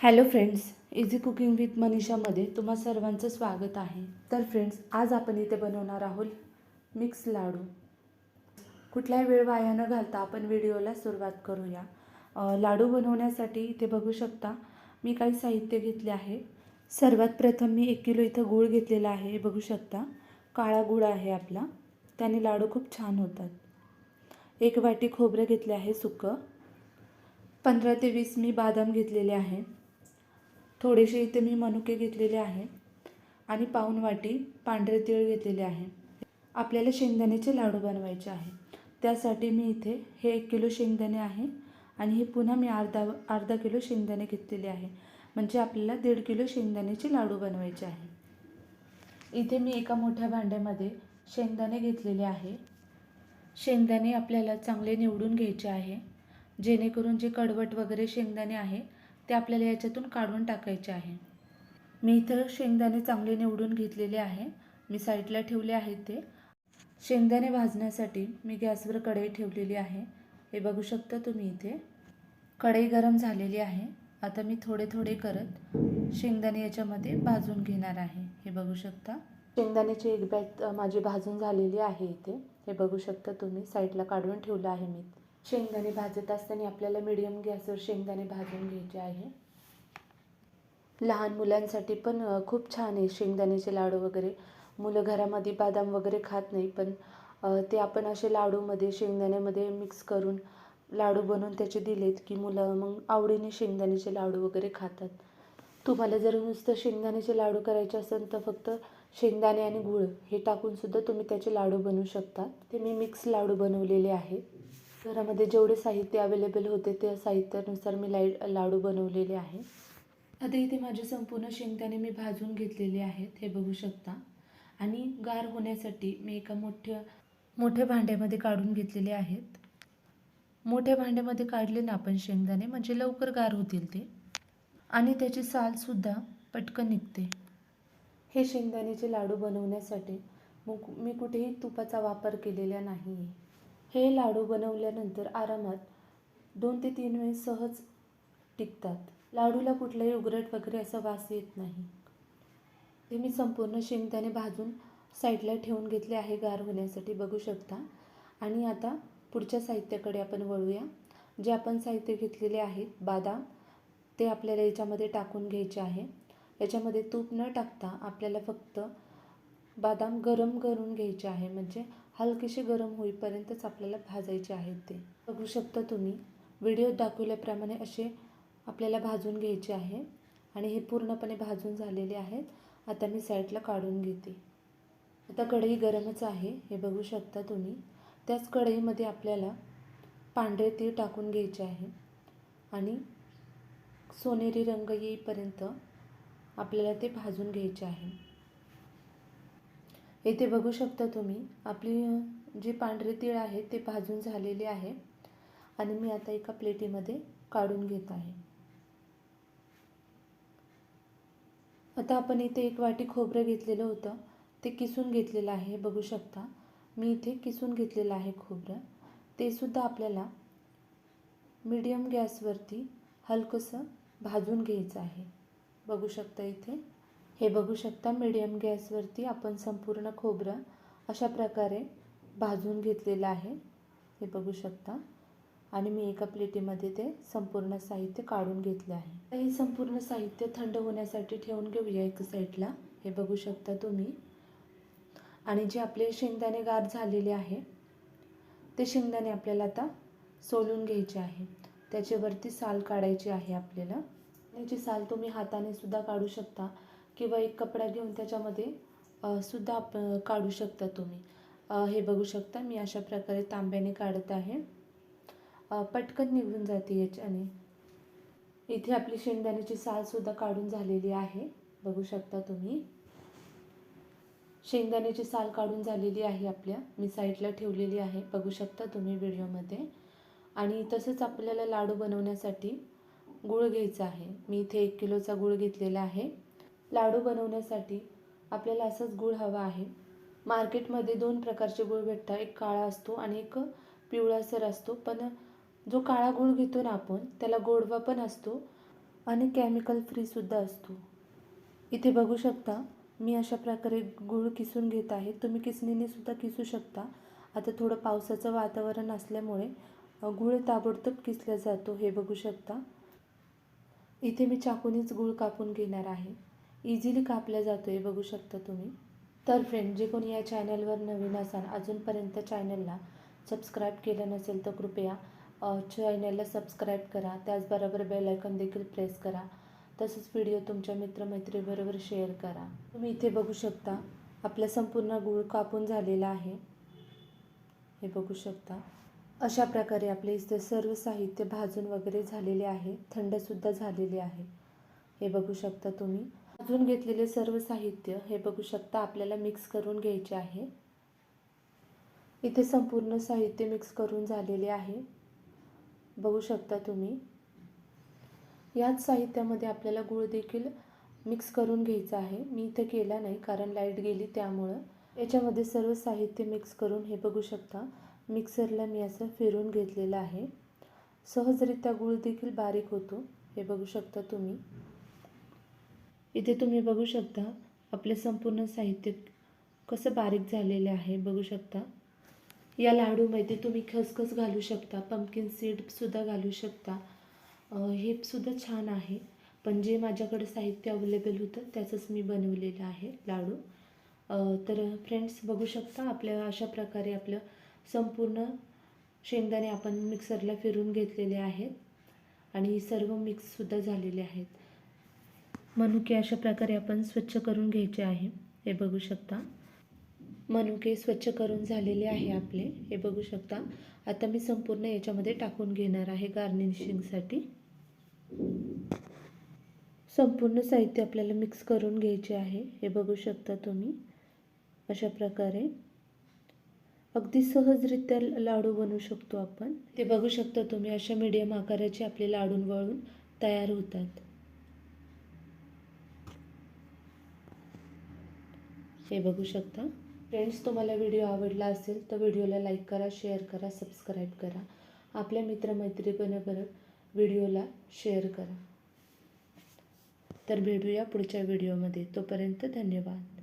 Hello friends, easy cooking with मनीषामध्ये तुम्हा सर्वांचं स्वागत आहे. तर फ्रेंड्स, आज आपण इथे बनवणार आहोत मिक्स लाडू. कुठलाही वेळ वाया न घालता आपण व्हिडिओला सुरुवात करूया. लाडू बनवण्यासाठी इथे बघू शकता मी काही साहित्य घेतले आहे. सर्वात प्रथम मी 1 किलो इथं गूळ घेतलेला आहे. बघू शकता काळा गूळ आहे आपला, त्याने लाडू खूप छान होतात. 1 वाटी खोबरं घेतले आहे सुकं. 15 ते 20 मी बदाम घेतलेले आहे. थोडेसे इथे मी मनुके घेतलेले आहे आणि पाऊण वाटी पांढरे तीळ घेतलेले आहे. आपल्याला शेंगदाण्याचे लाडू बनवायचे आहे. त्यासाठी मी इथे हे 1 किलो शेंगदाणे आहे आणि हे पुन्हा मी अर्धा किलो शेंगदाणे घेतलेले आहे. म्हणजे आपल्याला 1.5 किलो शेंगदाण्याचे लाडू बनवायचे आहे. इथे मी एका मोठ्या भांड्यामध्ये शेंगदाणे घेतलेले आहे. शेंगदाणे आपल्याला चांगले निवडून घ्यायचे आहे, जेणेकरून जे कडवट वगैरे शेंगदाणे आहे ते आपल्याला याच्यातून काढून टाकायचे आहे. मी इथं शेंगदाणे चांगले निवडून घेतलेले आहे. मी साईडला ठेवले आहेत ते. शेंगदाणे भाजण्यासाठी मी गॅसवर कढई ठेवलेली आहे. हे बघू शकता तुम्ही इथे. कढई गरम झालेली आहे. आता मी थोडे थोडे करत शेंगदाणे याच्यामध्ये भाजून घेणार आहे. हे बघू शकता शेंगदाण्याची एक बॅच माझी भाजून झालेली आहे इथे. हे बघू शकता तुम्ही, साईडला काढून ठेवलं आहे मी. शेंगदाणे भाजत असताना आपल्याला मीडियम गॅसवर शेंगदाणे भाजून घ्यायचे आहे. लहान मुलांसाठी पण खूप छान आहे शेंगदाण्याचे लाडू वगैरे. मुलं घरामध्ये बदाम वगैरे खात नाही, पण ते आपण असे लाडूमध्ये शेंगदाण्यामध्ये मिक्स करून लाडू बनवून त्याचे दिलेत की मुलं मग आवडीने शेंगदाण्याचे लाडू वगैरे खातात. तुम्हाला जर नुसतं शेंगदाण्याचे लाडू करायचे असेल तर फक्त शेंगदाणे आणि गूळ हे टाकूनसुद्धा तुम्ही त्याचे लाडू बनवू शकता. ते मी मिक्स लाडू बनवलेले आहेत. घरामध्ये जेवढे साहित्य अवेलेबल होते त्या साहित्यानुसार मी लाडू बनवलेले आहे. आता इथे माझे संपूर्ण शेंगदाणे मी भाजून घेतलेले आहेत. हे बघू शकता. आणि गार होण्यासाठी मी एका मोठ्या भांड्यामध्ये काढून घेतलेले आहेत. मोठ्या भांड्यामध्ये काढले ना आपण शेंगदाणे, म्हणजे लवकर गार होतील ते आणि त्याची सालसुद्धा पटकन निघते. हे शेंगदाण्याचे लाडू बनवण्यासाठी मी कुठेही तुपाचा वापर केलेला नाही आहे. हे लाडू बनवल्यानंतर आरामात 2 ते 3 वेळेस सहज टिकतात. लाडूला कुठलाही उघरट वगैरे असा वास येत नाही. ते मी संपूर्ण शेंगदाणे भाजून साईडला ठेवून घेतले आहे गार होण्यासाठी, बघू शकता. आणि आता पुढच्या साहित्याकडे आपण वळूया. जे आपण साहित्य घेतलेले आहेत बदाम, ते आपल्याला याच्यामध्ये टाकून घ्यायचे आहे. याच्यामध्ये तूप न टाकता आपल्याला फक्त बदाम गरम करून घ्यायचे आहे, म्हणजे हलकेसे गरम होईपर्यंतच आपल्याला भाजायचे आहेत. ते बघू शकता तुम्ही, व्हिडिओत दाखवल्याप्रमाणे असे आपल्याला भाजून घ्यायचे आहे. आणि हे पूर्णपणे भाजून झालेले आहेत. आता मी साईडला काढून घेते. आता कढई गरमच आहे, हे बघू शकता तुम्ही. त्याच कढईमध्ये आपल्याला पांढरे तीळ टाकून घ्यायचे आहे आणि सोनेरी रंग येईपर्यंत आपल्याला ते भाजून घ्यायचे आहे. इथे बघू शकता तुम्ही, आपली जी पांढरे तीळ आहेत ते भाजून झालेले आहे आणि मी आता एका प्लेटीमध्ये काढून घेत आहे. आता आपण इथे 1 वाटी खोबरं घेतलेलं होतं, ते किसून घेतलेलं आहे. बघू शकता मी इथे किसून घेतलेलं आहे खोबरं. ते सुद्धा आपल्याला मीडियम गॅसवरती हलकंसं भाजून घ्यायचं आहे. बघू शकता इथे. हे बघू शकता, मीडियम गॅसवरती आपण संपूर्ण खोबरं अशा प्रकारे भाजून घेतलेलं आहे. हे बघू शकता. आणि मी एका प्लेटीमध्ये ते संपूर्ण साहित्य काढून घेतले आहे. हे संपूर्ण साहित्य थंड होण्यासाठी ठेवून घेऊया एका साईडला. हे बघू शकता तुम्ही. आणि जे आपले शेंगदाणे गार झालेले आहे ते शेंगदाणे आपल्याला आता सोलून घ्यायचे आहे. त्याच्यावरती साल काढायची आहे आपल्याला. त्याची साल तुम्ही हाताने सुद्धा काढू शकता किंवा एक कपडा घेऊन त्याच्यामध्ये सुद्धा काढू शकता तुम्ही. हे बघू शकता मी अशा प्रकारे तांब्याने काढत आहे. पटकन निघून जाते याच्याने. इथे आपली शेंगदाण्याची सालसुद्धा काढून झालेली आहे. बघू शकता तुम्ही. शेंगदाण्याची साल काढून झालेली आहे आपल्या. मी साईडला ठेवलेली आहे, बघू शकता तुम्ही व्हिडिओमध्ये. आणि तसंच आपल्याला लाडू बनवण्यासाठी गूळ घ्यायचा आहे. मी इथे 1 किलोचा गूळ घेतलेला आहे. लाडू बनवण्यासाठी आपल्याला असाच गूळ हवा आहे. मार्केटमध्ये 2 प्रकारचे गूळ भेटतात. एक काळा असतो आणि एक पिवळासर असतो. पण जो काळा गूळ घेतो ना आपण, त्याला गोडवा पण असतो आणि केमिकल फ्रीसुद्धा असतो. इथे बघू शकता मी अशा प्रकारे गूळ किसून घेत आहे. तुम्ही किसणीने सुद्धा किसू शकता. आता थोडं पावसाचं वातावरण असल्यामुळे गूळ ताबडतोब किसला जातो, हे बघू शकता. इथे मी चाकूनेच गूळ कापून घेणार आहे. इझिली कापला जातो, हे बघू शकता तुम्ही. तर फ्रेंड, जे कोणी या चॅनलवर नवीन असाल, अजूनपर्यंत चॅनलला सबस्क्राईब केलं नसेल तर कृपया चॅनलला सबस्क्राईब करा. त्याचबरोबर बेल आयकॉन देखील प्रेस करा. तसंच व्हिडिओ तुमच्या मित्रमैत्रीबरोबर शेअर करा. तुम्ही इथे बघू शकता आपला संपूर्ण गूळ कापून झालेला आहे, हे बघू शकता. अशा प्रकारे आपले इथे सर्व साहित्य भाजून वगैरे झालेले आहे, थंडसुद्धा झालेले आहे, हे बघू शकता तुम्ही. भाजून घेतलेले सर्व साहित्य हे बघू शकता आपल्याला मिक्स करून घ्यायचे आहे. इथे संपूर्ण साहित्य मिक्स करून झालेले आहे, बघू शकता तुम्ही. याच साहित्यामध्ये आपल्याला गूळ देखील मिक्स करून घ्यायचा आहे. मी इथे केला नाही कारण लाईट गेली, त्यामुळं याच्यामध्ये सर्व साहित्य मिक्स करून हे बघू शकता मिक्सरला मी असं फिरून घेतलेलं आहे. सहजरित्या गूळ देखील बारीक होतो, हे बघू शकता तुम्ही. इथे तुम्ही बघू शकता आपले संपूर्ण साहित्य कसं बारीक झालेलं आहे, बघू शकता. या लाडूमध्ये तुम्ही खसखस घालू शकता, पंपकिन सीडसुद्धा घालू शकता. हे सुद्धा छान आहे, पण जे माझ्याकडे साहित्य अवेलेबल होतं त्याचंच मी बनवलेलं आहे लाडू. तर फ्रेंड्स, बघू शकता आपल्या अशा प्रकारे आपलं संपूर्ण शेंगदाणे आपण मिक्सरला फिरून घेतलेले आहेत आणि सर्व मिक्ससुद्धा झालेले आहेत. मनुके अशा प्रकारे आपण स्वच्छ करून घ्यायचे आहे, हे बघू शकता. मनुके स्वच्छ करून झालेले आहे आपले, हे बघू शकता. आता मी संपूर्ण याच्यामध्ये टाकून घेणार आहे गार्निशिंगसाठी. संपूर्ण साहित्य आपल्याला मिक्स करून घ्यायचे आहे, हे बघू शकता तुम्ही. अशा प्रकारे अगदी सहजरित्या लाडू बनवू शकतो आपण. ते बघू शकता तुम्ही, अशा मीडियम आकाराचे आपले लाडू वळून तयार होतात, हे बघू शकता. फ्रेंड्स, तुम्हाला व्हिडिओ आवडला असेल तर व्हिडिओला लाईक करा, शेअर करा, सबस्क्राईब करा. आपल्या मित्रमैत्रिणीबरोबर व्हिडिओला शेअर करा. तर भेटूया पुढच्या व्हिडिओमध्ये. तोपर्यंत धन्यवाद.